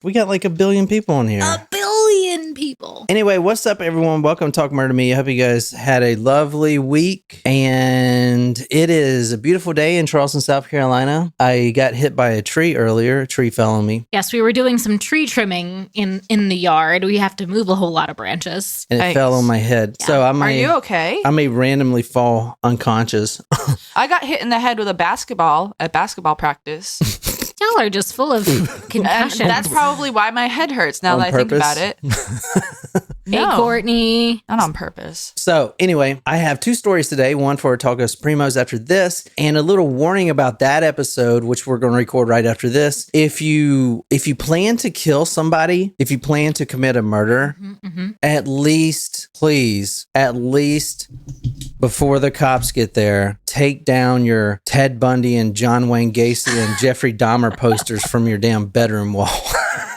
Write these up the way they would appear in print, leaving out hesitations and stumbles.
We got like 1 billion people on here. 1 billion people. Anyway, what's up, everyone? Welcome to Talk Murder Me. I hope you guys had a lovely week. And it is a beautiful day in Charleston, South Carolina. I got hit by a tree earlier. A tree fell on me. Yes, we were doing some tree trimming in the yard. We have to move a whole lot of branches. And it fell on my head. Yeah. So Are you okay? I may randomly fall unconscious. I got hit in the head with a basketball at basketball practice. Y'all are just full of concussions. And that's probably why my head hurts now that I think about it. Hey, Courtney. Not on purpose. So anyway, I have 2 stories today. One for Taco Supremos after this, and a little warning about that episode, which we're going to record right after this. If you plan to kill somebody, if you plan to commit a murder, at least before the cops get there, take down your Ted Bundy and John Wayne Gacy and Jeffrey Dahmer posters from your damn bedroom wall.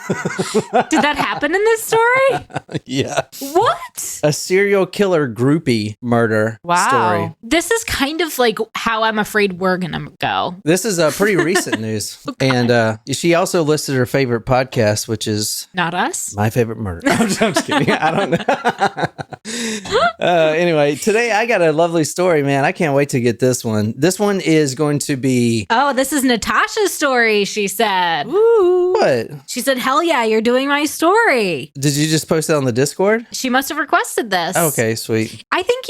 Did that happen in this story? Yeah. What? A serial killer groupie murder story. This is kind of like how I'm afraid we're going to go. This is pretty recent news. Okay. And she also listed her favorite podcast, which is... Not us? My favorite murder. I'm just kidding. I don't know. Anyway, today I got a lovely story, man. I can't wait to get this one. This one is going to be... Oh, this is Natasha's story, she said. Ooh. What? She said, hell yeah, you're doing my story. Did you just post it on the Discord? She must have requested this. Okay, sweet. I think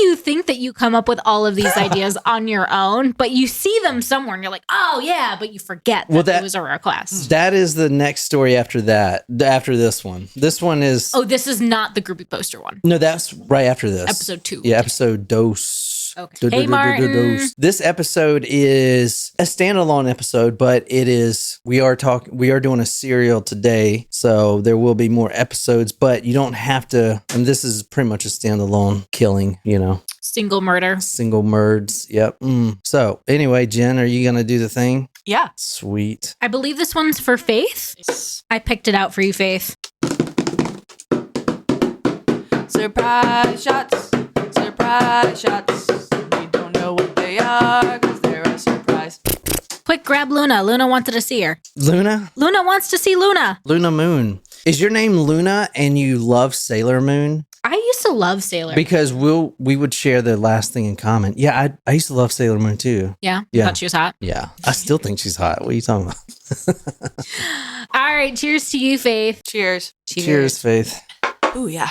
that you come up with all of these ideas on your own, but you see them somewhere and you're like, oh yeah, but you forget that it was a request. That is the next story after that, after this one. This one is... Oh, this is not the groupie poster one. No, that's right after this. Episode 2. Yeah, episode dos. Okay. Hey, Martin. This episode is a standalone episode, but we are doing a serial today, so there will be more episodes, but you don't have to, and this is pretty much a standalone killing, Single murder. Single murds. Yep. So anyway, Jen, are you going to do the thing? Yeah. Sweet. I believe this one's for Faith. Yes. I picked it out for you, Faith. Surprise shots. Surprise shots. We don't know what they are because they're a surprise. Quick, grab Luna. Luna wanted to see her. Luna? Luna wants to see Luna. Luna Moon. Is your name Luna and you love Sailor Moon? I used to love Sailor Moon. Because we would share the last thing in common. Yeah, I used to love Sailor Moon too. Yeah? You thought she was hot? Yeah. I still think she's hot. What are you talking about? All right. Cheers to you, Faith. Cheers. Cheers, Faith. Ooh, yeah.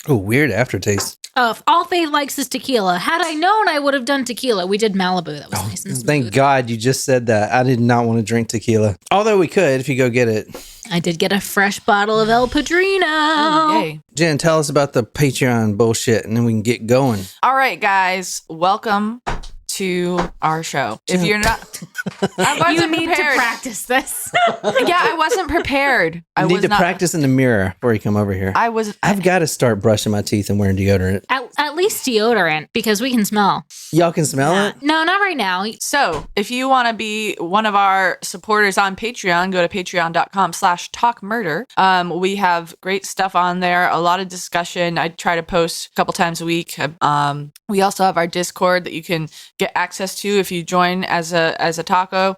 Oh, weird aftertaste. If all Faith likes is tequila. Had I known, I would have done tequila. We did Malibu. That was nice and smooth. Thank God you just said that. I did not want to drink tequila. Although we could if you go get it. I did get a fresh bottle of El Padrino. Ooh, yay. Jen, tell us about the Patreon bullshit and then we can get going. All right, guys. Welcome to our show. If you're not... You need to practice this. Yeah, I wasn't prepared. You need to practice in the mirror before you come over here. I've got to start brushing my teeth and wearing deodorant. At least deodorant, because we can smell. Y'all can smell it? No, not right now. So if you want to be one of our supporters on Patreon, go to patreon.com/talkmurder. We have great stuff on there. A lot of discussion. I try to post a couple times a week. We also have our Discord that you can get access to if you join as a taco.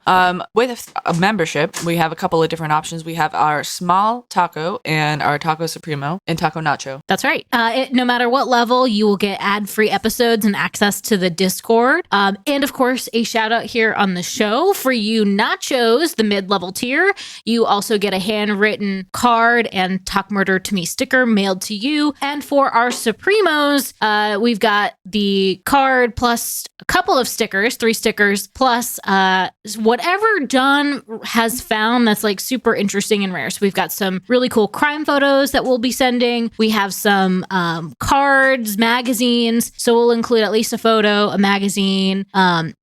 With a membership, we have a couple of different options. We have our small taco and our taco supremo and taco nacho. That's right. No matter what level, you will get ad-free episodes and access to the Discord. And of course, a shout out here on the show for you nachos, the mid-level tier. You also get a handwritten card and Talk Murder to Me sticker mailed to you. And for our supremos, we've got the card plus a couple of stickers, 3 stickers, plus whatever John has found that's like super interesting and rare. So we've got some really cool crime photos that we'll be sending. We have some cards, magazines. So we'll include at least a photo, a magazine,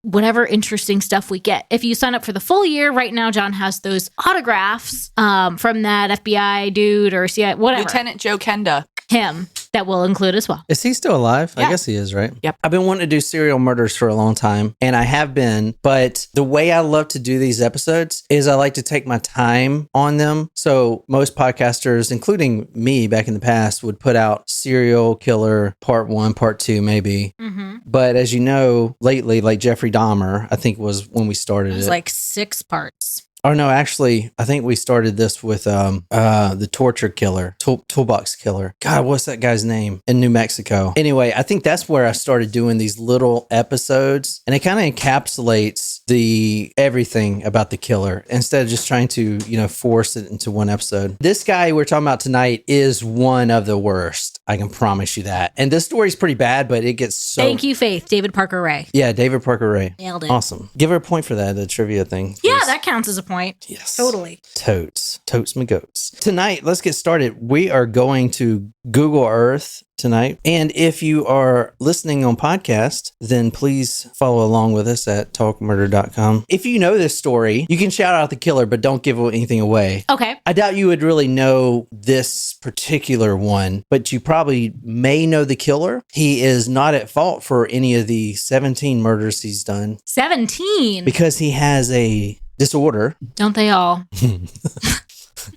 whatever interesting stuff we get. If you sign up for the full year, right now, John has those autographs from that FBI dude or CIA, whatever. Lieutenant Joe Kenda. Him. That we'll include as well. Is he still alive? Yeah. I guess he is, right? Yep. I've been wanting to do serial murders for a long time, and I have been, but the way I love to do these episodes is I like to take my time on them. So most podcasters, including me back in the past, would put out serial killer part 1, part 2, maybe. Mm-hmm. But as you know, lately, like Jeffrey Dahmer, I think was when we started it. It was like 6 parts. Oh no, actually, I think we started this with the torture killer, toolbox killer. God, what's that guy's name in New Mexico? Anyway, I think that's where I started doing these little episodes, and it kind of encapsulates the everything about the killer instead of just trying to, force it into one episode. This guy we're talking about tonight is one of the worst. I can promise you that. And this story's pretty bad, but it gets so... Thank you, Faith. David Parker Ray. Yeah, David Parker Ray. Nailed it. Awesome. Give her a point for that, the trivia thing. Yeah, that counts as a point. Yes. Totally. Totes my goats. Tonight, let's get started. We are going to Google Earth tonight. And if you are listening on podcast, then please follow along with us at talkmurder.com. If you know this story, you can shout out the killer, but don't give anything away. Okay. I doubt you would really know this particular one, but you probably may know the killer. He is not at fault for any of the 17 murders he's done. 17? Because he has a disorder. Don't they all?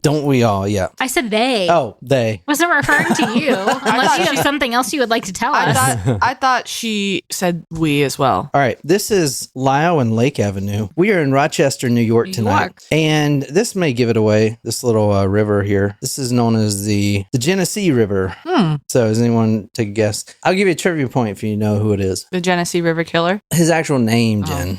Don't we all? Yeah. I said they. Oh, they. Wasn't referring to you. Unless you have something else you would like to tell us. I thought she said we as well. All right. This is Lyle and Lake Avenue. We are in Rochester, New York tonight. And this may give it away, this little river here. This is known as the Genesee River. So does anyone take a guess? I'll give you a trivia point if you know who it is. The Genesee River Killer? His actual name, Jen.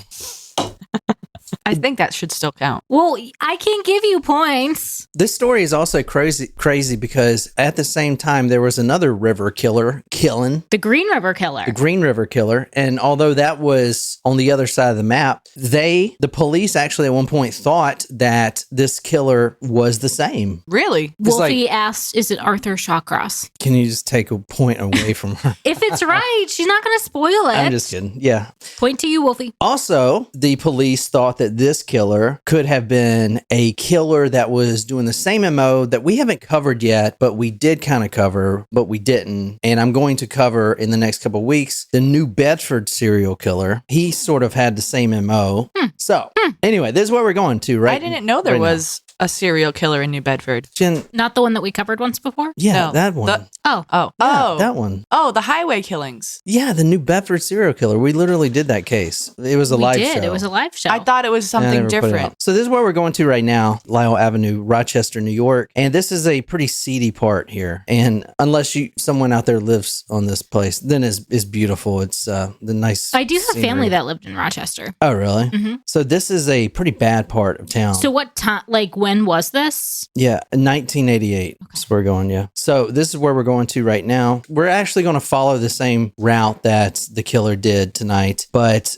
I think that should still count. Well, I can give you points. This story is also crazy because at the same time, there was another river killer killing. The Green River Killer. The Green River Killer. And although that was on the other side of the map, the police actually at one point thought that this killer was the same. Really? Wolfie asked, is it Arthur Shawcross? Can you just take a point away from her? If it's right, she's not going to spoil it. I'm just kidding. Yeah. Point to you, Wolfie. Also, the police thought that this killer could have been a killer that was doing the same MO that we haven't covered yet, but we did kind of cover, but we didn't. And I'm going to cover in the next couple of weeks the New Bedford serial killer. He sort of had the same MO. So anyway, this is where we're going to, right? I didn't know there was a serial killer in New Bedford. Jen, not the one that we covered once before? Yeah, No, that one. That one. Oh, the highway killings. Yeah, the New Bedford serial killer. We literally did that case. It was a live show. It was a live show. I thought it was something different. So this is where we're going to right now, Lyle Avenue, Rochester, New York. And this is a pretty seedy part here. And unless someone out there lives on this place, then it's beautiful. It's the nice I do have scenery. family that lived in Rochester. Oh, really? Mm-hmm. So this is a pretty bad part of town. So what time, when was this? Yeah, 1988. That's where we're going, yeah. So this is where we're going to right now. We're actually going to follow the same route that the killer did tonight, but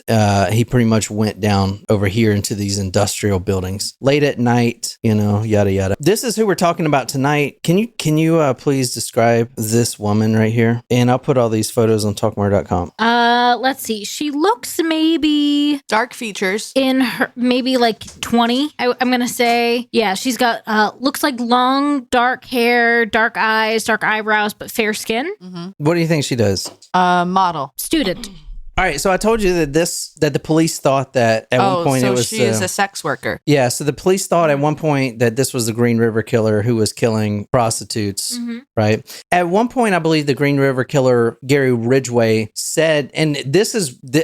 he pretty much went down over here into these industrial buildings. Late at night, yada, yada. This is who we're talking about tonight. Can you please describe this woman right here? And I'll put all these photos on talkmore.com. Let's see. She looks maybe... dark features. In her, maybe 20, I'm going to say. Yeah, she's got, looks like long, dark hair, dark eyes, dark eyebrows, but fair skin. Mm-hmm. What do you think she does? Model. Student. All right, so I told you that the police thought that at one point it was... she is a sex worker. Yeah, so the police thought at one point that this was the Green River Killer who was killing prostitutes, right? At one point, I believe the Green River Killer, Gary Ridgway, said, and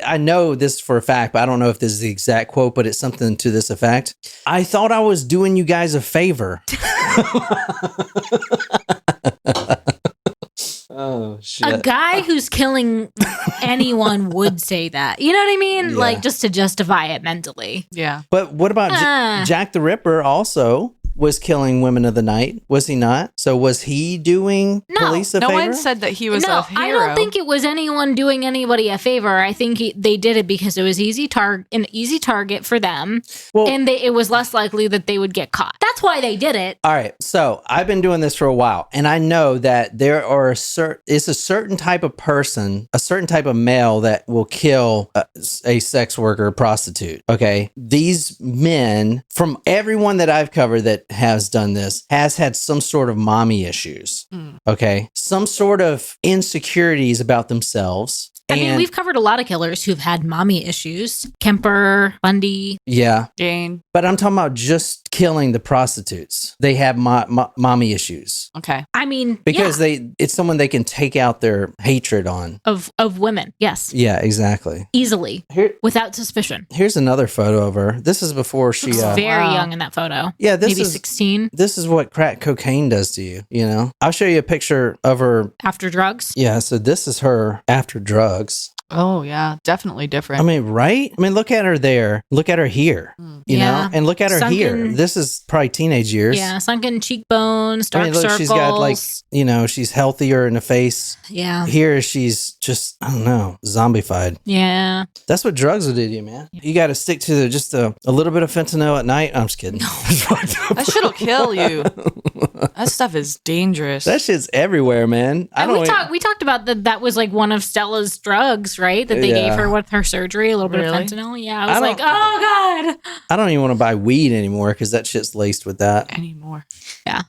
I know this for a fact, but I don't know if this is the exact quote, but it's something to this effect. I thought I was doing you guys a favor. Oh, shit. A guy who's killing anyone would say that. You know what I mean? Yeah. Just to justify it mentally. Yeah. But what about Jack the Ripper also was killing women of the night, was he not? So was he doing police a favor? No one said that he was a hero. I don't think it was anyone doing anybody a favor. I think they did it because it was an easy target for them, and it was less likely that they would get caught. That's why they did it. All right, so I've been doing this for a while, and I know that there are it's a certain type of person, a certain type of male that will kill a sex worker, prostitute. Okay, these men, from everyone that I've covered that has done this, has had some sort of mommy issues. Okay, some sort of insecurities about themselves. I mean, we've covered a lot of killers who've had mommy issues. Kemper, Bundy. Yeah. Jane. But I'm talking about just killing the prostitutes. They have mommy issues. Okay. I mean, Because it's someone they can take out their hatred on. of women. Yes. Yeah, exactly. Easily. Here, Without suspicion. here's another photo of her. This is before she. Looks very Wow. young in that photo. Yeah, this Maybe is 16 this is what crack cocaine does to you. You know, I'll show you a picture of her. after drugs. Yeah, so this is her after drugs. Oh, yeah. Definitely different. I mean, right? I mean, look at her there. Look at her here. You Yeah. know, and look at her here. Sunken- This is probably teenage years. Yeah, sunken cheekbones, I dark mean, look, circles. she's got like, you know, she's healthier in the face. yeah. Here, she's just, I don't know, zombified. Yeah. That's what drugs will do to you, man. You got to stick to just a little bit of fentanyl at night. I'm just kidding. that shit'll kill you. That stuff is dangerous. That shit's everywhere, man. And we talked about that was like one of Stella's drugs, right? That they Yeah. gave her with her surgery, a little bit of Really? fentanyl. Yeah. I I was don't- like, oh God. I don't even want to buy weed anymore because that shit's laced with that. Anymore. Yeah.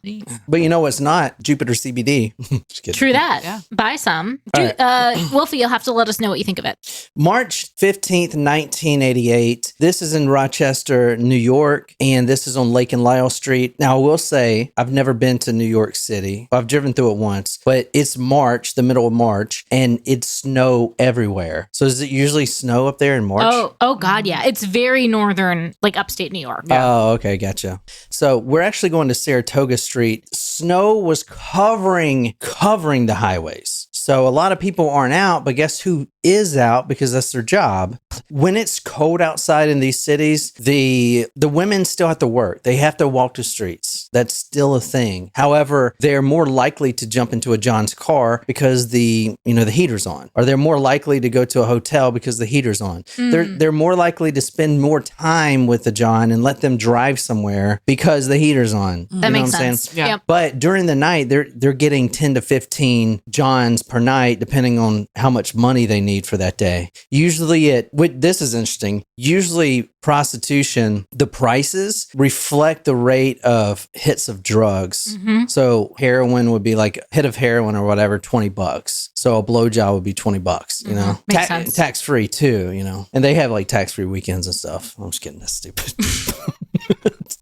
But you know what's not? Jupiter CBD. Just kidding. True that. Yeah. Buy some. All right. Wolfie, you'll have to let us know what you think of it. March 15th, 1988. This is in Rochester, New York, and this is on Lake and Lyle Street. Now, I will say, I've never been to New York City. I've driven through it once, but it's March, the middle of March, and it's snow everywhere. So does it usually snow up there in March? Oh God, yeah. It's very northern, like upstate New York. Yeah. Oh, okay, gotcha. So we're actually going to Saratoga Street. Snow was covering the highways. So a lot of people aren't out, but guess who is out because that's their job? When it's cold outside in these cities, the women still have to work. They have to walk the streets. That's still a thing. However, they're more likely to jump into a John's car because the heater's on, or they're more likely to go to a hotel because the heater's on. They're more likely to spend more time with the John and let them drive somewhere because the heater's on. That You know makes what I'm saying? sense. Yeah. Yep. But during the night, they're getting 10 to 15 Johns per night, depending on how much money they need for that day. Usually this is interesting. Usually prostitution, the prices reflect the rate of hits of drugs. Mm-hmm. So heroin would be like a hit of heroin or whatever, $20. So a blowjob would be $20, you know, Makes sense. tax free too, you know, and they have like tax free weekends and stuff. I'm just kidding. That's stupid.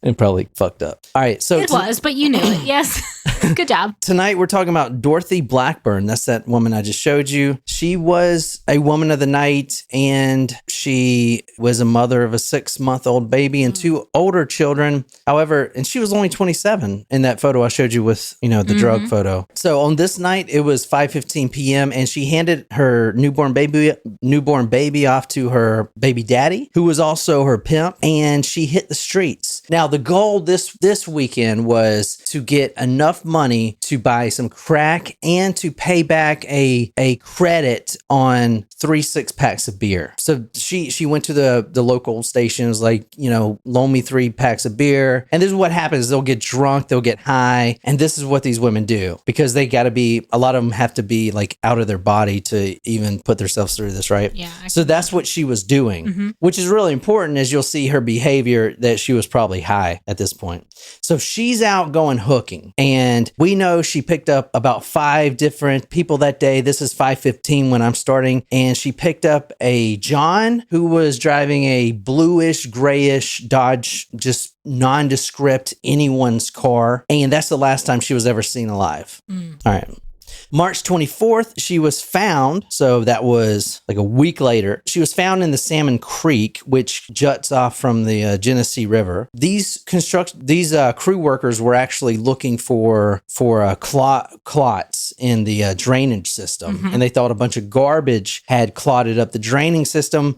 And probably fucked up. All right. So It was, but you knew it. Yes. Good job. tonight we're talking about Dorothy Blackburn. That's that woman I just showed you. She was a woman of the night, and she was a mother of a 6-month-old baby and 2 older children. However, and she was only 27 in that photo I showed you with, the drug photo. So on this night, it was 5:15 p.m. and she handed her newborn baby off to her baby daddy, who was also her pimp, and she hit the streets. Now, the goal this weekend was to get enough money to buy some crack and to pay back a credit on 3 6-packs of beer. So she went to the local stations, like, loan me 3 packs of beer. And this is what happens. They'll get drunk, they'll get high. And this is what these women do, because they got to be, a lot of them have to be like out of their body to even put themselves through this, right? Yeah. So that's what she was doing, which is really important, as you'll see her behavior, that she was probably high at this point. So she's out going hooking, and we know she picked up about 5 different people that day. This is 5:15 when I'm starting, and she picked up a John who was driving a bluish, grayish Dodge, just nondescript anyone's car, and that's the last time she was ever seen alive. All right. March 24th, she was found. So that was like a week later. She was found in the Salmon Creek, which juts off from the Genesee River. These crew workers were actually looking for clots in the drainage system, and they thought a bunch of garbage had clotted up the draining system,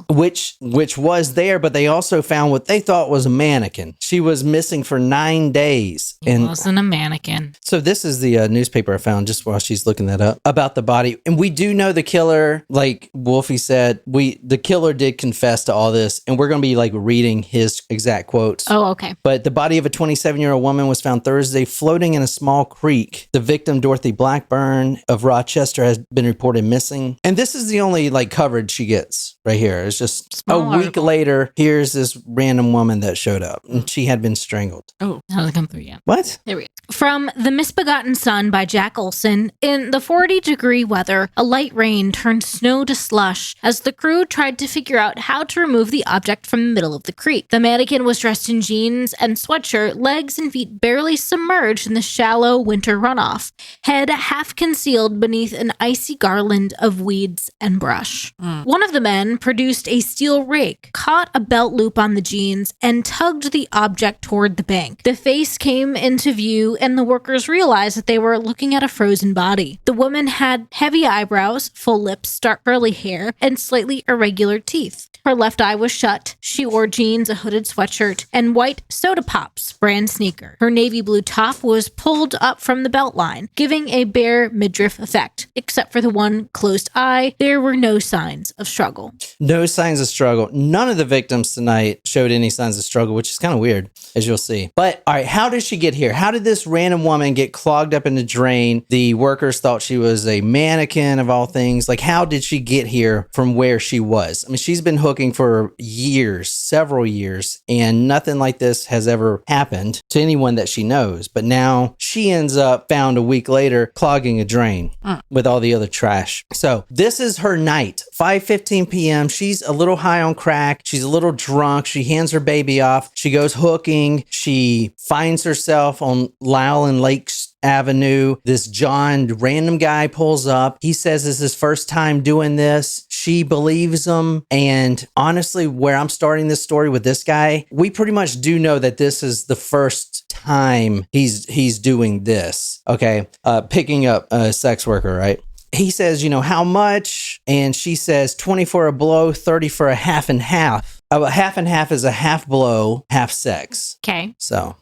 which was there. But they also found what they thought was a mannequin. She was missing for 9 days, It wasn't a mannequin. so this is the newspaper I found just while she's looking that up about the body. And we do know the killer, like Wolfie said, the killer did confess to all this, and we're going to be like reading his exact quotes. Oh, okay. But the body of a 27-year-old woman was found Thursday floating in a small creek. The victim, Dorothy Blackburn of Rochester, has been reported missing. And this is the only like coverage she gets right here. It's just Small a week article. later, here's this random woman that showed up, and she had been strangled. Oh, Hasn't come through yet. What? There we go. From The Misbegotten Son by Jack Olson. Wisconsin, in the 40-degree weather, a light rain turned snow to slush as the crew tried to figure out how to remove the object from the middle of the creek. The mannequin was dressed in jeans and sweatshirt, legs and feet barely submerged in the shallow winter runoff, head half concealed beneath an icy garland of weeds and brush. One of the men produced a steel rake, caught a belt loop on the jeans, and tugged the object toward the bank. The face came into view, and the workers realized that they were looking at a frozen body. The woman had heavy eyebrows, full lips, dark curly hair, and slightly irregular teeth. Her left eye was shut. She wore jeans, a hooded sweatshirt, and white Soda Pops brand sneaker. Her navy blue top was pulled up from the belt line, giving a bare midriff effect. Except for the one closed eye, there were no signs of struggle. No signs of struggle. None of the victims tonight showed any signs of struggle, which is kind of weird, as you'll see. But all right, how did she get here? How did this random woman get clogged up in the drain? The workers thought she was a mannequin of all things. Like, how did she get here from where she was? I mean, she's been hooking for years, several years, and nothing like this has ever happened to anyone that she knows. But now she ends up found a week later clogging a drain with all the other trash. So this is her night, 5:15 p.m. She's a little high on crack. She's a little drunk. She hands her baby off. She goes hooking. She finds herself on Lyle and Lakes Avenue. This John, random guy, pulls up. He says it's his first time doing this. She believes him. And honestly, where I'm starting this story with this guy, we pretty much do know that this is the first time he's doing this. Okay. Picking up a sex worker, right? He says, you know, how much? And she says 20 for a blow, 30 for a half and half. A half and half is a half blow, half sex. Okay. So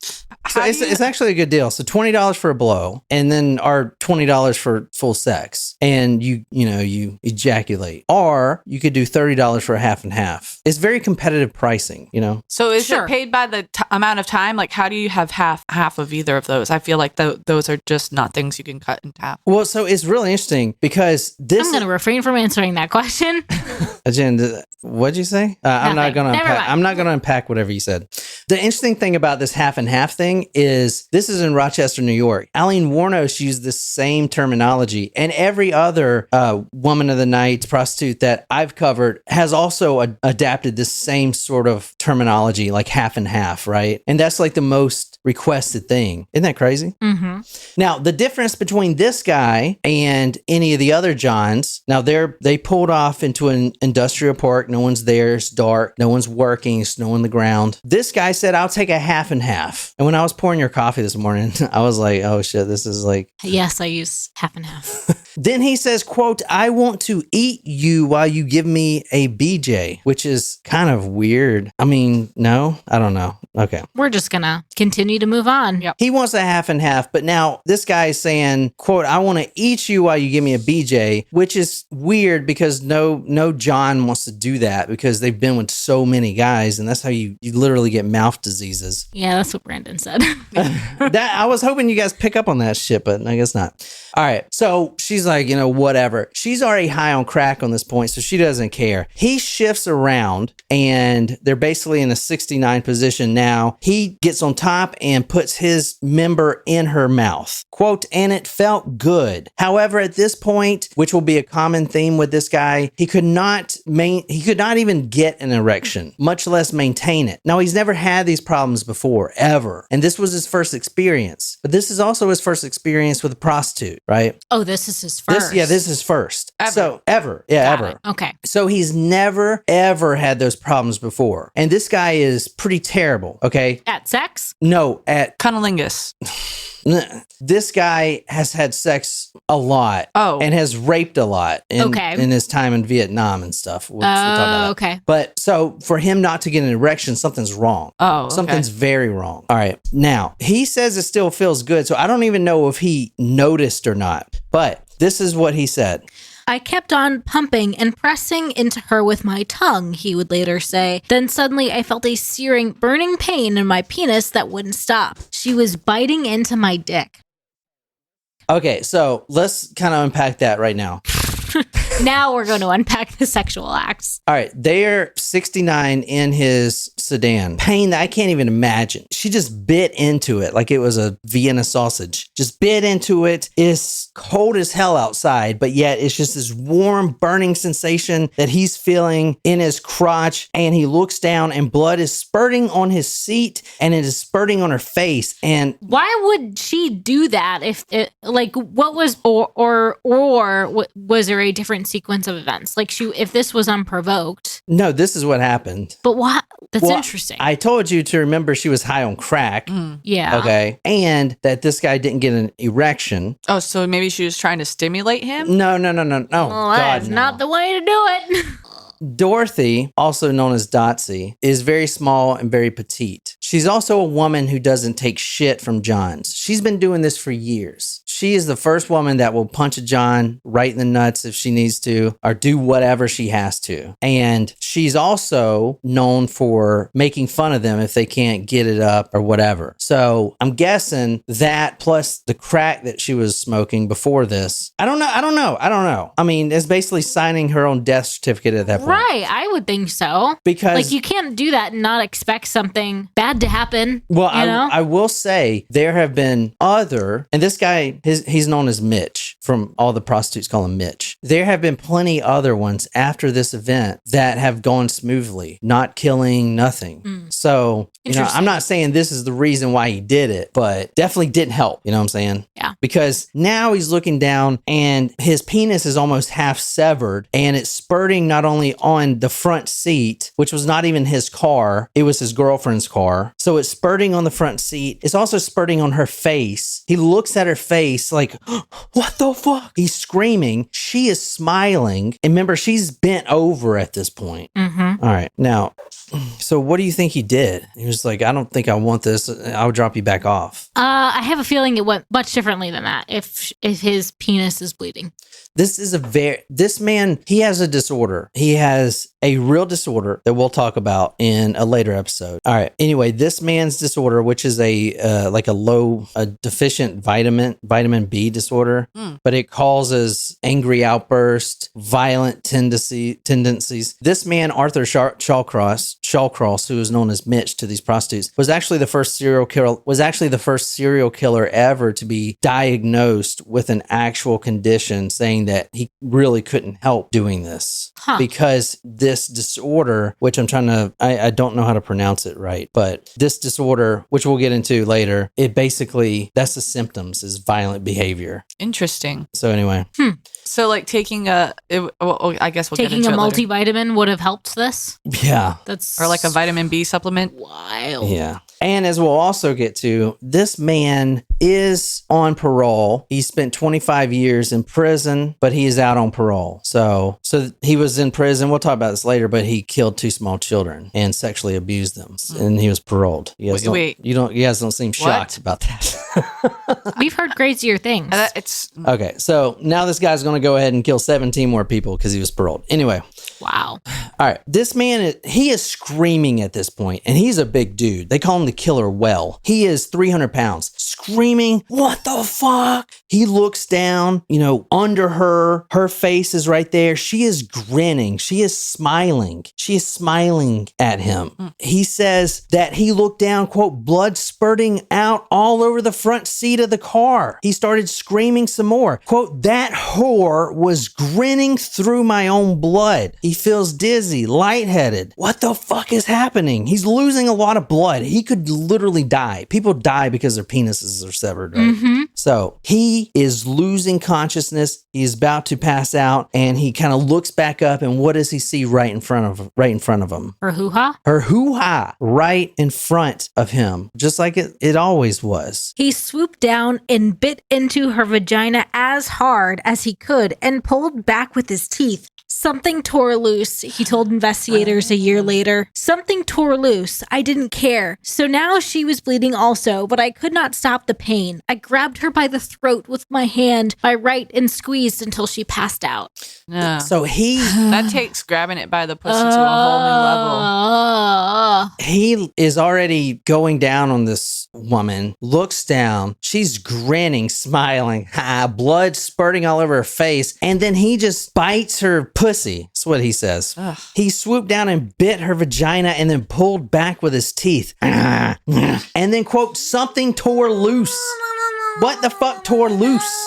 it's actually a good deal. So $20 for a blow, and then our $20 for full sex, and you ejaculate. Or you could do $30 for a half and half. It's very competitive pricing, you know. So is it paid by the amount of time? Like, how do you have half of either of those? I feel like those are just not things you can cut in half. Well, so it's really interesting because this. I'm going to refrain from answering that question. Jen, what'd you say? I'm not going to unpack whatever you said. The interesting thing about this half and half thing is this is in Rochester, New York. Eileen Warnos used the same terminology, and every other woman of the night prostitute that I've covered has also adapted this same sort of terminology, like half and half, right? And that's like the most requested thing. Isn't that crazy? Mm-hmm. Now, the difference between this guy and any of the other Johns, now they pulled off into an industrial park. No one's there. It's dark. No one's working. Snow on the ground. This guy said, I'll take a half and half. And when I was pouring your coffee this morning, I was like, oh shit, this is like... Yes, I use half and half. Then he says, quote, I want to eat you while you give me a BJ, which is kind of weird. I mean, no, I don't know. Okay. We're just going to continue to move on. Yep. He wants a half and half, but now this guy is saying, quote, I want to eat you while you give me a BJ, which is weird because no John wants to do that because they've been with so many guys, and that's how you literally get mouth diseases. Yeah, that's what Brandon said. I was hoping you guys pick up on that shit, but I guess not. All right. So she's like, you know, whatever. She's already high on crack on this point, so she doesn't care. He shifts around and they're basically in a 69 position now. He gets on top and puts his member in her mouth. Quote, and it felt good. However, at this point, which will be a common theme with this guy, he could not even get an erection, much less maintain it. Now, he's never had these problems before, ever. And this was his first experience. But this is also his first experience with a prostitute, right? Oh, this is his first. This is first. Ever. So, ever. Yeah, Got ever. it. Okay. So he's never, ever had those problems before. And this guy is pretty terrible, okay? At sex? No, at... Cunnilingus. This guy has had sex a lot. Oh. And has raped a lot in his time in Vietnam and stuff. We'll talk about that. Okay. But so for him not to get an erection, something's wrong. Oh, okay. Something's very wrong. All right. Now, he says it still feels good. So I don't even know if he noticed or not. But this is what he said. I kept on pumping and pressing into her with my tongue, he would later say. Then suddenly I felt a searing, burning pain in my penis that wouldn't stop. She was biting into my dick. Okay, so let's kind of unpack that right now. Now we're going to unpack the sexual acts. All right, they're 69 in his sedan. Pain that I can't even imagine. She just bit into it like it was a Vienna sausage. just bit into it. It's cold as hell outside, but yet it's just this warm, burning sensation that he's feeling in his crotch. And he looks down and blood is spurting on his seat and it is spurting on her face. And why would she do that? If it, like, what was was there a different sequence of events? Like, if this was unprovoked? No, this is what happened. But what? That's Well, interesting. I told you to remember she was high on crack. Yeah. Okay. And that this guy didn't get an erection. Oh, so maybe she was trying to stimulate him? No. Well, God, that's no. not the way to do it. Dorothy, also known as Dotsy, is very small and very petite. She's also a woman who doesn't take shit from Johns. She's been doing this for years. She is the first woman that will punch a John right in the nuts if she needs to, or do whatever she has to. And she's also known for making fun of them if they can't get it up or whatever. So I'm guessing that plus the crack that she was smoking before this. I don't know. I mean, it's basically signing her own death certificate at that point. Right. I would think so. Because like, you can't do that and not expect something bad to happen. Well, you know? I will say there have been other, and this guy, he's known as Mitch. From all the prostitutes call him Mitch. There have been plenty other ones after this event that have gone smoothly, not killing, nothing. So, I'm not saying this is the reason why he did it, but definitely didn't help. You know what I'm saying? Yeah. Because now he's looking down and his penis is almost half severed and it's spurting not only on the front seat, which was not even his car, it was his girlfriend's car. So it's spurting on the front seat. It's also spurting on her face. He looks at her face like, what the fuck? He's screaming. She is smiling. And remember, she's bent over at this point. Mm-hmm. All right. Now, so what do you think he did? He was like, I don't think I want this. I'll drop you back off. I have a feeling it went much differently than that if his penis is bleeding. This man, he has a disorder. He has a real disorder that we'll talk about in a later episode. All right. Anyway, this man's disorder, which is a deficient vitamin B disorder, but it causes angry outbursts, violent tendencies. This man, Arthur Shawcross, who is known as Mitch to these prostitutes, was actually the first serial killer ever to be diagnosed with an actual condition, saying that he really couldn't help doing this because this disorder, which I don't know how to pronounce it right, but this disorder, which we'll get into later, it basically, that's the symptoms, is violent behavior. Interesting. So anyway. So like taking I guess we'll get into a it later. multivitamin would have helped this. Yeah. Or like a vitamin B supplement. Wild. Yeah. And as we'll also get to, this man is on parole. He spent 25 years in prison, but he is out on parole. So he was in prison. We'll talk about this later, but he killed 2 small children and sexually abused them. And he was paroled. You guys don't seem shocked about that. We've heard crazier things. Okay. So now this guy's going to go ahead and kill 17 more people because he was paroled. Anyway. Wow. All right. This man, he is screaming at this point, and he's a big dude. They call him the killer whale. He is 300 pounds, screaming, what the fuck? He looks down, under her. Her face is right there. She is grinning. She is smiling. She is smiling at him. He says that he looked down, quote, blood spurting out all over the front seat of the car. He started screaming some more. Quote, that whore was grinning through my own blood. He feels dizzy, lightheaded. What the fuck is happening? He's losing a lot of blood. He could literally die. People die because their penises are severed, right? Mm-hmm. So he is losing consciousness. He's about to pass out, and he kind of looks back up, and what does he see right in front of him? Her hoo-ha? Her hoo-ha right in front of him, just like it always was. He swooped down and bit into her vagina as hard as he could and pulled back with his teeth. Something tore loose, he told investigators a year later. Something tore loose. I didn't care. So now she was bleeding also, but I could not stop the pain. I grabbed her by the throat with my hand, my right, and squeezed until she passed out. Yeah. So that takes grabbing it by the pussy to a whole new level. He is already going down on this woman, looks down. She's grinning, smiling, blood spurting all over her face. And then he just bites her pussy. That's what he says. Ugh. He swooped down and bit her vagina and then pulled back with his teeth. And then, quote, something tore loose. What the fuck tore loose?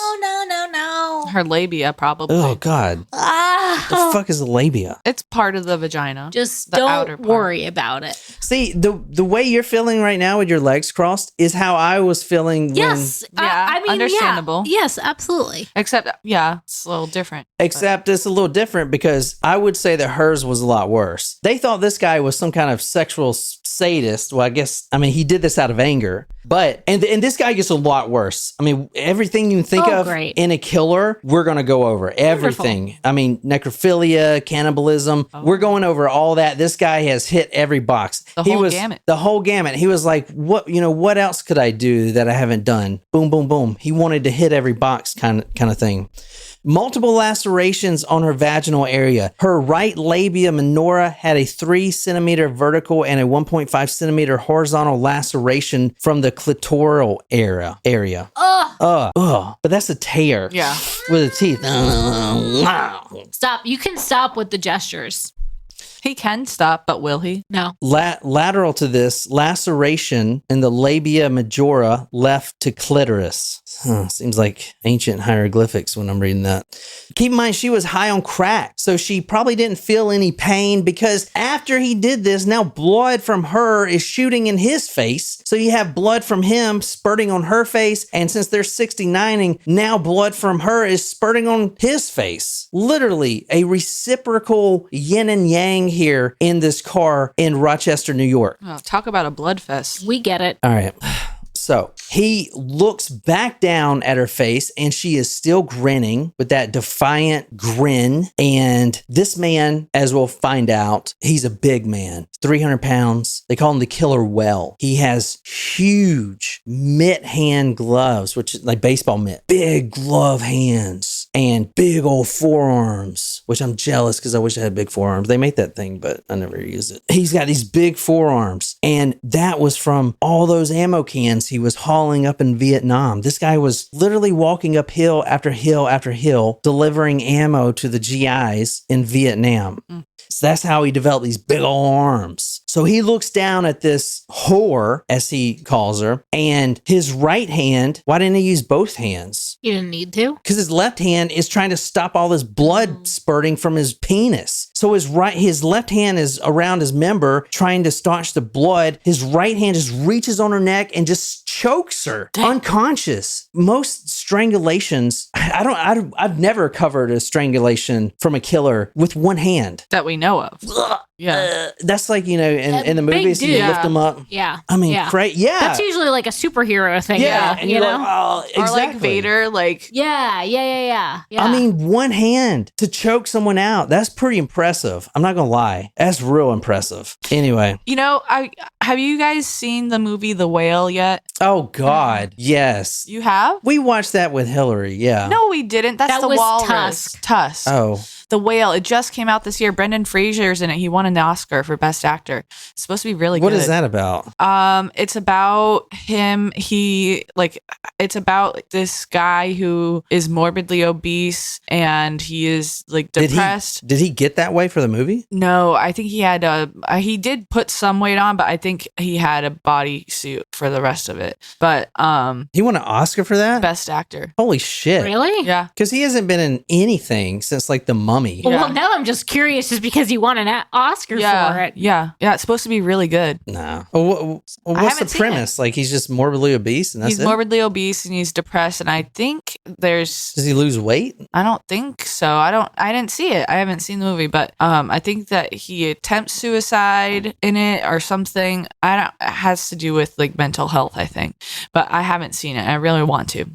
No. Her labia, probably. Oh God. The fuck is a labia? It's part of the vagina. Just the outer don't part. worry about it. See, the way you're feeling right now with your legs crossed is how I was feeling Yes. Yeah, I mean, understandable. Yeah. Yes, absolutely. Except, yeah, it's a little different. except it's a little different because I would say that hers was a lot worse. They thought this guy was some kind of sexual sadist. Well, I mean, he did this out of anger. But, and this guy gets a lot worse. I mean, everything you can think of in a killer, we're going to go over. Everything. Wonderful. I mean, necrophilia, cannibalism. Oh. We're going over all that. This guy has hit every box. The whole gamut. He was like, what else could I do that I haven't done? Boom, boom, boom. He wanted to hit every box kind of thing. Multiple lacerations on her vaginal area. Her right labia minora had a 3 centimeter vertical and a 1.5 centimeter horizontal laceration from the clitoral area. But that's a tear. Yeah. With the teeth. Stop. You can stop with the gestures. He can stop, but will he? No. Lateral to this, laceration in the labia majora left to clitoris. Seems like ancient hieroglyphics when I'm reading that. Keep in mind, she was high on crack, so she probably didn't feel any pain because after he did this, now blood from her is shooting in his face. So you have blood from him spurting on her face, and since they're 69ing, now blood from her is spurting on his face. Literally a reciprocal yin and yang here in this car in Rochester, New York. Oh, talk about a blood fest. We get it. All right. So he looks back down at her face and she is still grinning with that defiant grin. And this man, as we'll find out, he's a big man, 300 pounds. They call him the killer whale. He has huge mitt hand gloves, which is like baseball mitt, big glove hands and big old forearms, which I'm jealous because I wish I had big forearms. They make that thing, but I never use it. He's got these big forearms, and that was from all those ammo cans he was hauling up in Vietnam. This guy was literally walking up hill after hill after hill, delivering ammo to the GIs in Vietnam. So that's how he developed these big old arms. So he looks down at this whore, as he calls her, and his right hand, why didn't he use both hands? You didn't need to. Because his left hand is trying to stop all this blood spurting from his penis. So his left hand is around his member trying to staunch the blood. His right hand just reaches on her neck and just chokes her unconscious. Most strangulations, I've never covered a strangulation from a killer with one hand. That we know of. Yeah. That's like, in the movies, you lift them up. Yeah. I mean, great. Yeah. That's usually like a superhero thing. Yeah. Though, and you're like, oh, exactly. Or like Vader, like. Yeah. I mean, one hand to choke someone out. That's pretty impressive. I'm not going to lie. That's real impressive. Anyway. Have you guys seen the movie The Whale yet? Oh, God. Yes. You have? We watched that with Hillary. Yeah. No, we didn't. That was walrus. Tusk. Oh. The Whale. It just came out this year. Brendan Fraser's in it. He won an Oscar for Best Actor. It's supposed to be really good. What is that about? It's about him. It's about this guy who is morbidly obese and he is like depressed. Did he get that way for the movie? No, I think he did put some weight on, but I think he had a bodysuit for the rest of it. But he won an Oscar for that? Best Actor. Holy shit. Really? Yeah. Because he hasn't been in anything since like The Mummy. Well, now I'm just curious just because he won an Oscar for it. Yeah. It's supposed to be really good. No. What's the premise? Like he's just morbidly obese and he's morbidly obese and he's depressed, and I think Does he lose weight? I don't think so. I didn't see it. I haven't seen the movie, but I think that he attempts suicide in it or something. It has to do with like mental health, I think. But I haven't seen it. I really want to.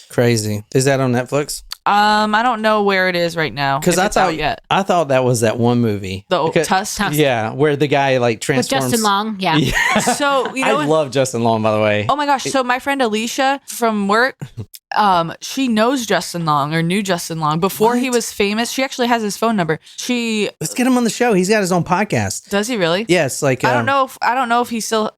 Crazy. Is that on Netflix? I don't know where it is right now. Because I thought that was that one movie. Tusk? Yeah, where the guy like transforms. With Justin Long, yeah. So, I love Justin Long, by the way. Oh my gosh. So my friend Alicia from work, she knows Justin Long or knew Justin Long before he was famous. She actually has his phone number. Let's get him on the show. He's got his own podcast. Does he really? Yes. Like I don't know if he still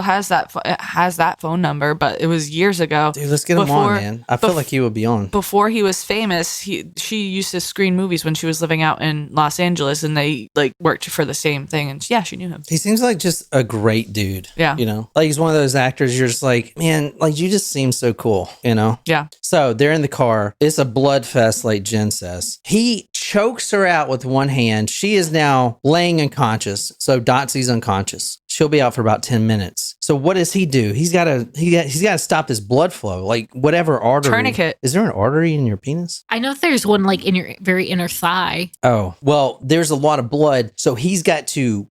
has that phone number, but it was years ago. Dude, let's get him on, man. I feel like he would be on. Before he was famous, she used to screen movies when she was living out in Los Angeles, and they like worked for the same thing. And yeah, she knew him. He seems like just a great dude. Yeah. You know, like he's one of those actors you're just like, man, like you just seem so cool, you know? Yeah. So they're in the car. It's a blood fest, like Jen says. He chokes her out with one hand. She is now laying unconscious. So Dotsy's unconscious. She'll be out for about 10 minutes. So what does he do? He's got to stop this blood flow. Like whatever artery. Tourniquet. Is there an artery in your penis? I know there's one like in your very inner thigh. Oh, well, there's a lot of blood. So he's got to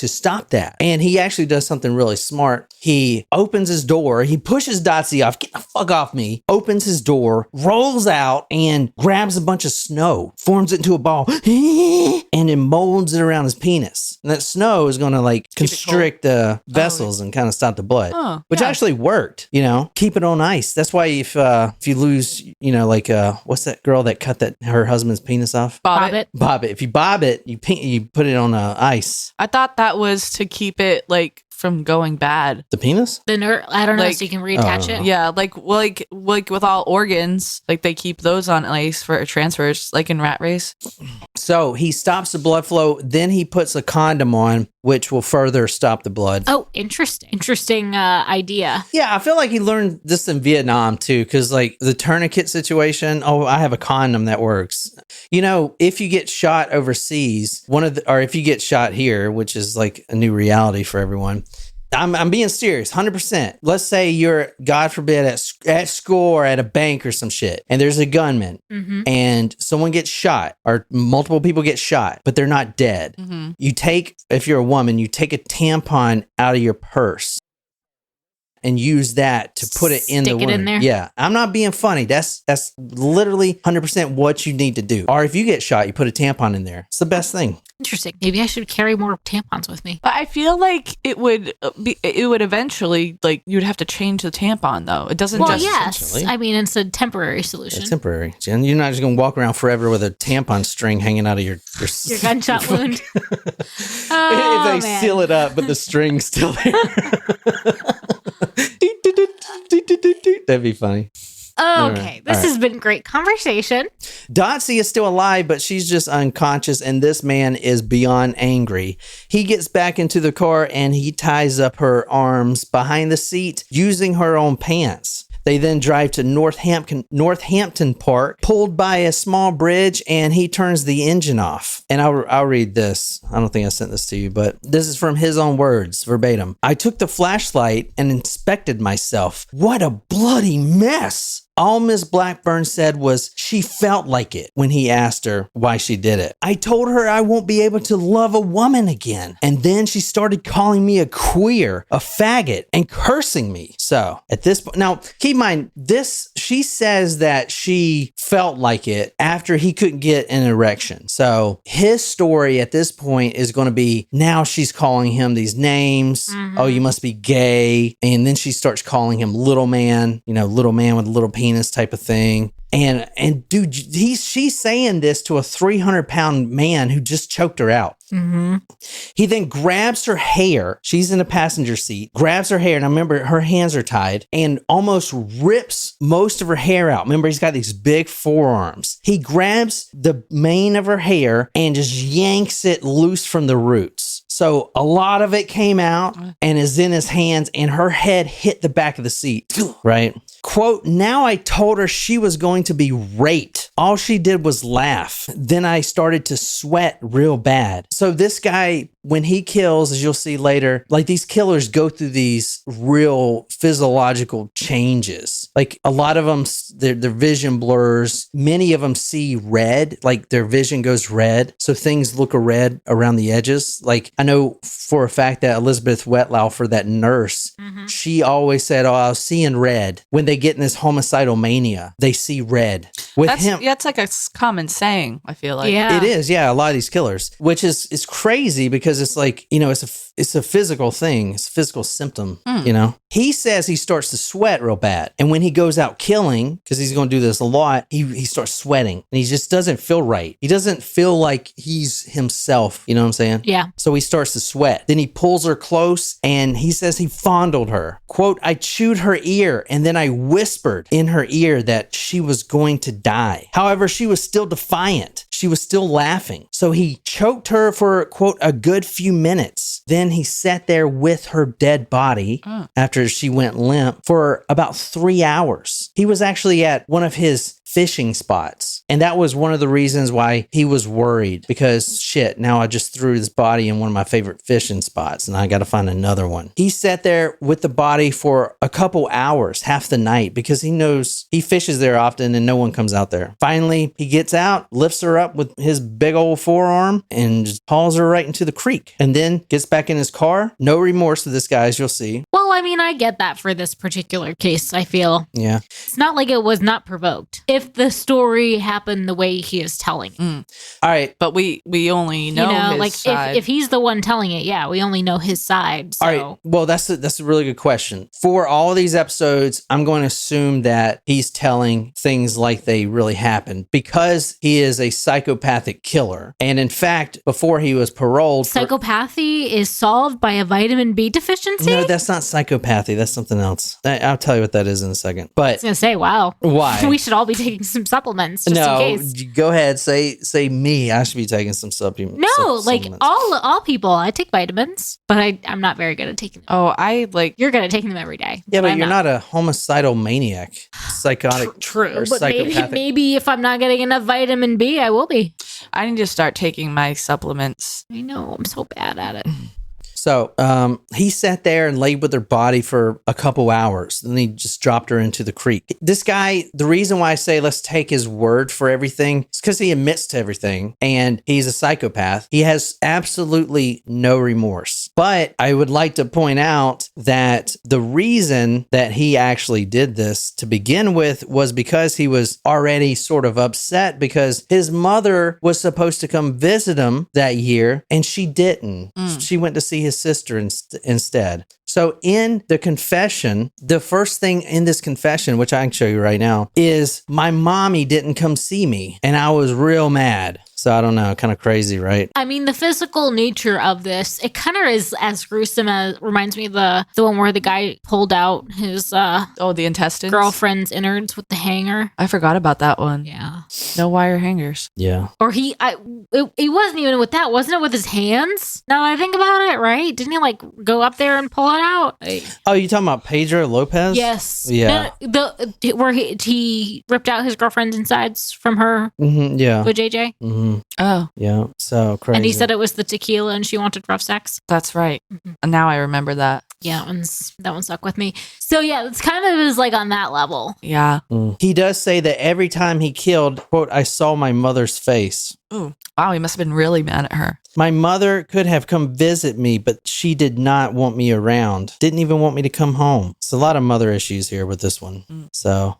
stop that. And he actually does something really smart. He opens his door. He pushes Dotsy off. Get the fuck off me. Opens his door, rolls out and grabs a bunch of snow, forms it into a ball, and then molds it around his penis. And that snow is going to like constrict the vessels and kind of stop the blood, which actually worked, you know, keep it on ice. That's why if you lose, you know, like, what's that girl that cut her husband's penis off? Bob it. If you bob it, you put it on ice. I thought that was to keep it like from going bad. The penis? The nerve, I don't know, Like- so you can reattach it. Yeah, like with all organs, like they keep those on ice for transfers, like in Rat Race. So he stops the blood flow. Then he puts a condom on, which will further stop the blood. Oh, interesting idea. Yeah, I feel like he learned this in Vietnam too, because like the tourniquet situation. Oh, I have a condom that works. You know, if you get shot overseas, or if you get shot here, which is like a new reality for everyone. I'm being serious, 100%. Let's say you're, God forbid, at school or at a bank or some shit, and there's a gunman, and someone gets shot, or multiple people get shot, but they're not dead. You take, if you're a woman, you take a tampon out of your purse and use that to put it in the wound. Stick it in there? Yeah, I'm not being funny. That's literally 100% what you need to do. Or if you get shot, you put a tampon in there. It's the best thing. Interesting. Maybe I should carry more tampons with me. But I feel like it would eventually, like, you'd have to change the tampon though. It doesn't Well, just yes. essentially. I mean, it's a temporary solution. It's temporary, Jen. You're not just going to walk around forever with a tampon string hanging out of your Your gunshot wound. If Oh, they man. seal it up, but the string's still there. That'd be funny. Okay, this has been great conversation. Dotsy is still alive, but she's just unconscious, and this man is beyond angry. He gets back into the car and he ties up her arms behind the seat using her own pants. They then drive to Northampton Park, pulled by a small bridge, and he turns the engine off. And I'll read this. I don't think I sent this to you, but this is from his own words, verbatim. I took the flashlight and inspected myself. What a bloody mess. All Miss Blackburn said was she felt like it when he asked her why she did it. I told her I won't be able to love a woman again. And then she started calling me a queer, a faggot, and cursing me. So at this point, now keep in mind, she says that she felt like it after he couldn't get an erection. So his story at this point is going to be now she's calling him these names. Oh, you must be gay. And then she starts calling him little man, little man with a little penis type of thing. And dude, she's saying this to a 300-pound man who just choked her out. He then grabs her hair. She's in the passenger seat, grabs her hair. And I remember her hands are tied and almost rips most of her hair out. Remember, he's got these big forearms. He grabs the mane of her hair and just yanks it loose from the roots. So a lot of it came out and is in his hands, and her head hit the back of the seat, right? Quote, now I told her she was going to be raped. All she did was laugh. Then I started to sweat real bad. So this guy, when he kills, as you'll see later, like these killers go through these real physiological changes. Like a lot of them, their vision blurs. Many of them see red, like their vision goes red. So things look red around the edges. Like I know for a fact that Elizabeth Wetlaufer, that nurse, she always said, oh, I was seeing red. When they get in this homicidal mania, they see red. with That's, him. yeah, it's like a common saying, I feel like. Yeah. It is, yeah. A lot of these killers, which is crazy because it's like, it's a physical thing. It's a physical symptom, He says he starts to sweat real bad. And when he goes out killing, because he's going to do this a lot, he starts sweating and he just doesn't feel right. He doesn't feel like he's himself. You know what I'm saying? Yeah. So he starts to sweat. Then he pulls her close and he says he fondled her. Quote, I chewed her ear and then I whispered in her ear that she was going to die. However, she was still defiant. She was still laughing. So he choked her for, quote, a good few minutes. Then he sat there with her dead body after she went limp for about 3 hours. He was actually at one of his fishing spots. And that was one of the reasons why he was worried, because shit, now I just threw this body in one of my favorite fishing spots and I got to find another one. He sat there with the body for a couple hours, half the night, because he knows he fishes there often and no one comes out there. Finally, he gets out, lifts her up with his big old forearm and just hauls her right into the creek, and then gets back in his car. No remorse to this guy, as you'll see. Well, I mean, I get that for this particular case, I feel. Yeah. It's not like it was not provoked. If the story happened the way he is telling it. All right. But we only know his like side. if he's the one telling it, yeah, we only know his side. So. All right. Well, that's a really good question. For all of these episodes, I'm going to assume that he's telling things like they really happened because he is a psychopathic killer. And in fact, before he was paroled, Psychopathy is solved by a vitamin B deficiency? No, that's not psychopathy. That's something else. I'll tell you what that is in a second. But I was going to say, wow. Why? We should all be taking some supplements just no, in case. Go ahead. Say me. I should be taking some supplements. No, like all people. I take vitamins, but I'm not very good at taking them. Oh, I like. You're good at taking them every day. Yeah, but I'm you're not a homicidal maniac, psychotic, True, or but psychopathic. maybe if I'm not getting enough vitamin B, I will be. I need to start taking my supplements. I know, I'm so bad at it. So he sat there and laid with her body for a couple hours. Then he just dropped her into the creek. This guy, the reason why I say let's take his word for everything is because he admits to everything and he's a psychopath. He has absolutely no remorse. But I would like to point out that the reason that he actually did this to begin with was because he was already sort of upset because his mother was supposed to come visit him that year and she didn't. She went to see his sister instead. So in the confession, the first thing in this confession, which I can show you right now, is my mommy didn't come see me and I was real mad. So I don't know, kind of crazy, right? I mean, the physical nature of this, it kind of is as gruesome as, reminds me of the one where the guy pulled out his the intestines? girlfriend's innards with the hanger. I forgot about that one. Yeah. No wire hangers. Yeah. Or he wasn't even with that, wasn't it with his hands? Now that I think about it, right? Didn't he like go up there and pull it out? Oh, you talking about Pedro Lopez? Yes. Yeah. No, where he ripped out his girlfriend's insides from her Yeah. with JJ. Oh, Yeah. So crazy. And he said it was the tequila and she wanted rough sex. that's right. And now I remember that. Yeah, that one stuck with me. So yeah, it's kind of is like on that level. Yeah. He does say that every time he killed, quote, I saw my mother's face. Ooh. Wow, he must have been really mad at her. My mother could have come visit me, but she did not want me around. Didn't even want me to come home. It's a lot of mother issues here with this one. So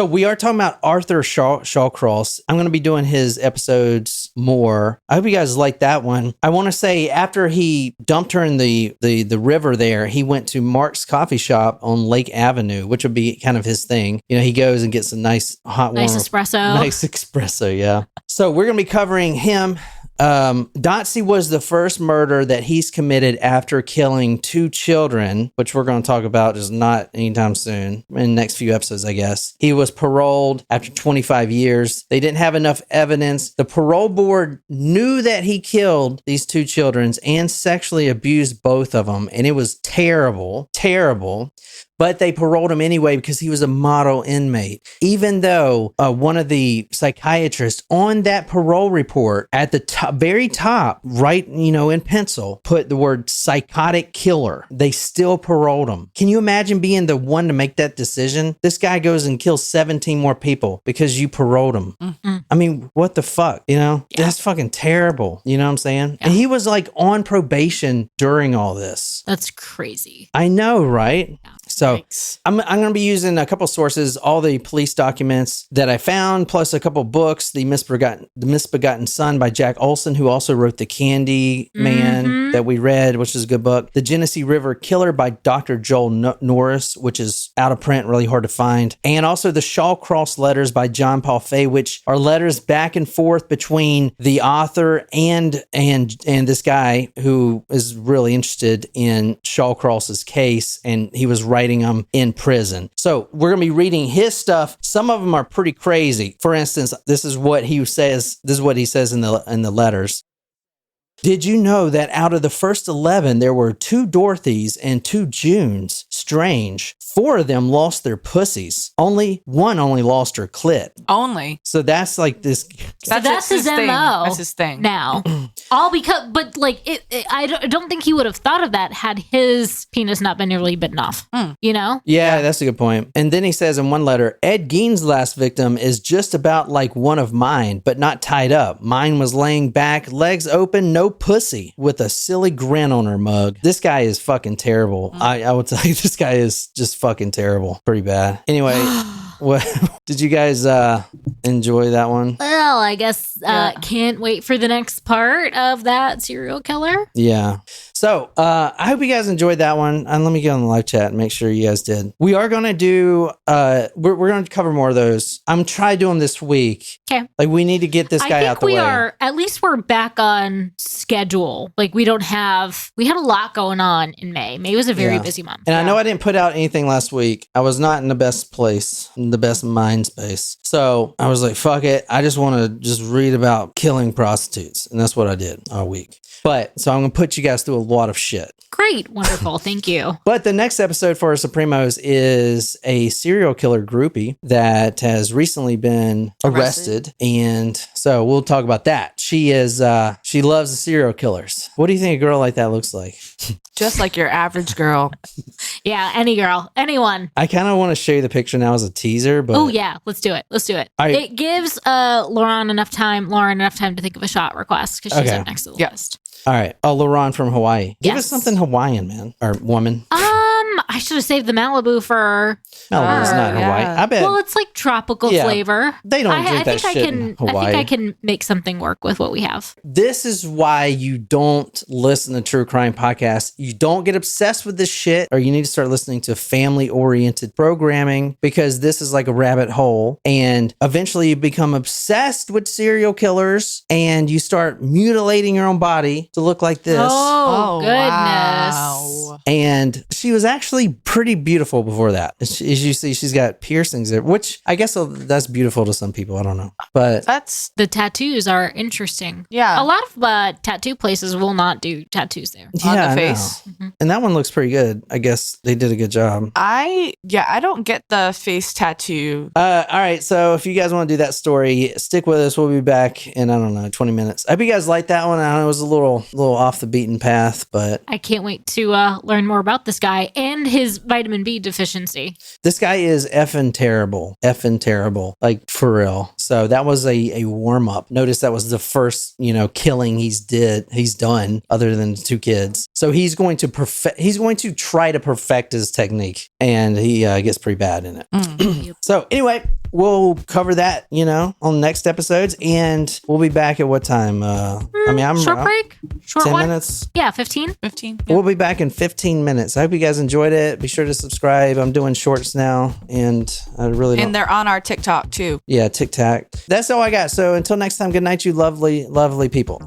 we are talking about Arthur Shawcross. I'm going to be doing his episodes more. I hope you guys like that one. I want to say after he dumped her in the river there, he went to Mark's coffee shop on Lake Avenue, which would be kind of his thing. You know, he goes and gets a nice hot Nice warm, espresso. Nice espresso, yeah. So we're going to be covering him. Dotsy was the first murder that he's committed after killing 2 children, which we're going to talk about just not anytime soon, in the next few episodes, I guess. He was paroled after 25 years. They didn't have enough evidence. The parole board knew that he killed these 2 children and sexually abused both of them, and it was terrible, terrible. But they paroled him anyway because he was a model inmate. Even though one of the psychiatrists on that parole report at the very top, right, in pencil, put the word psychotic killer. They still paroled him. Can you imagine being the one to make that decision? This guy goes and kills 17 more people because you paroled him. Mm-hmm. I mean, what the fuck? That's fucking terrible. You know what I'm saying? Yeah. And he was like on probation during all this. That's crazy. I know, right? Yeah. So Yikes. I'm going to be using a couple sources, all the police documents that I found, plus a couple books. The Misbegotten Son by Jack Olson, who also wrote The Candy Man that we read, which is a good book. The Genesee River Killer by Dr. Joel Norris, which is out of print, really hard to find. And also the Shawcross letters by John Paul Fay, which are letters back and forth between the author and this guy who is really interested in Shawcross's case, and he was writing them in prison. So we're going to be reading his stuff. Some of them are pretty crazy. For instance, this is what he says. This is what he says in the letters. Did you know that out of the first 11, there were 2 Dorothys and 2 Junes? Strange. 4 of them lost their pussies. One only lost her clit. Only. So that's like this. So that's his MO. That's his thing. Now, all because, but like, I don't think he would have thought of that had his penis not been nearly bitten off. You know? Yeah, that's a good point. And then he says in one letter, Ed Gein's last victim is just about like one of mine, but not tied up. Mine was laying back, legs open, no pussy, with a silly grin on her mug. This guy is fucking terrible. I would tell you, this guy is just fucking terrible. Pretty bad. Anyway, what did you guys enjoy that one? Well, I guess can't wait for the next part of that serial killer. Yeah. So I hope you guys enjoyed that one. And let me get on the live chat and make sure you guys did. We are going to do, we're going to cover more of those. I'm trying to do them this week. Okay. Like we need to get this guy out the way. At least we're back on schedule. Like we had a lot going on in May. May was a very busy month. And I know I didn't put out anything last week. I was not in the best place, in the best mind space. So I was like, fuck it. I just want to just read about killing prostitutes. And that's what I did all week. But so I'm going to put you guys through a lot of shit. Great. Wonderful. Thank you. But the next episode for our Supremos is a serial killer groupie that has recently been arrested. And so we'll talk about that. She loves the serial killers. What do you think a girl like that looks like? Just like your average girl. Yeah, any girl, anyone. I kind of want to show you the picture now as a teaser, but... Oh, yeah. Let's do it. It gives Lauren enough time to think of a shot request because she's up next to the list. All right. Oh, Lauren from Hawaii. Give us something Hawaiian, man. Or woman. I should have saved the Malibu for... Malibu's not Hawaii. I bet. Well, it's like tropical flavor. They don't drink that shit in Hawaii. I think I can make something work with what we have. This is why you don't listen to true crime podcasts. You don't get obsessed with this shit, or you need to start listening to family-oriented programming, because this is like a rabbit hole. And eventually you become obsessed with serial killers and you start mutilating your own body to look like this. Oh goodness. Wow. And she was actually pretty beautiful before that. As you see, she's got piercings there, which I guess that's beautiful to some people. I don't know. But the tattoos are interesting. Yeah. A lot of tattoo places will not do tattoos there. On the face. Mm-hmm. And that one looks pretty good. I guess they did a good job. I don't get the face tattoo. All right. So if you guys want to do that story, stick with us. We'll be back in, 20 minutes. I hope you guys liked that one. I know it was a little off the beaten path, but I can't wait to learn more about this guy and his vitamin B deficiency. This guy is effing terrible. Like for real. So that was a warm up. Notice that was the first, killing he's done other than 2 kids. So he's going to try to perfect his technique, and he gets pretty bad in it. So anyway, we'll cover that, on next episodes, and we'll be back at what time? I'm short break? Short 10 one? minutes? Yeah, 15. 15. Yeah. We'll be back in 15 minutes. I hope you guys enjoyed it. Be sure to subscribe. I'm doing shorts now, and I really don't... And they're on our TikTok too. Yeah, TikTok. That's all I got. So until next time, good night, you lovely, lovely people.